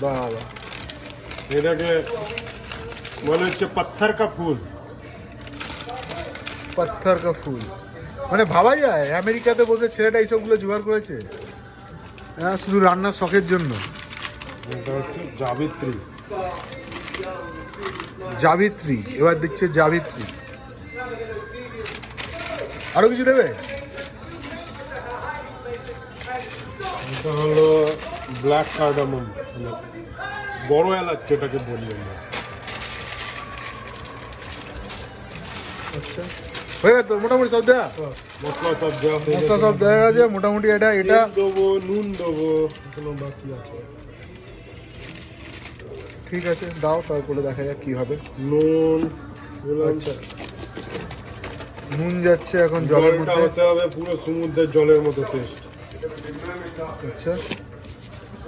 বাবা, এটাকে বলে হচ্ছে পাথর কা ফুল। পাথর কা ফুল মানে ভাবা যায় আমেরিকাতে বসে ছেলেটা এইসবগুলো জোগাড় করেছে, হ্যাঁ, শুধু রান্নার শখের জন্য। এটা হচ্ছে জাবিত্রী। জাবিত্রী, এবার দিচ্ছে জাবিত্রী। আরো কিছু দেবে? এটা হলো ব্ল্যাক কার্ডামম, মানে বড় এলাচ যেটাকে বলি আমরা। আচ্ছা, হয়ে গেছে মোটামুটি সব দেয়া, মশলা সব দেওয়া হয়ে মশলা গেছে। সব দেওয়া গেছে মোটামুটি। এটা তেল দেবো, নুন দেবো, এগুলো বাকি আছে। ঠিক আছে, দাও, তারপরে দেখা যাক কি হবে। নুন, আচ্ছা, নুন যাচ্ছে এখন জলের জলটা মধ্যে। হতে হবে পুরো সমুদ্রের জলের মতো টেস্ট। আচ্ছা,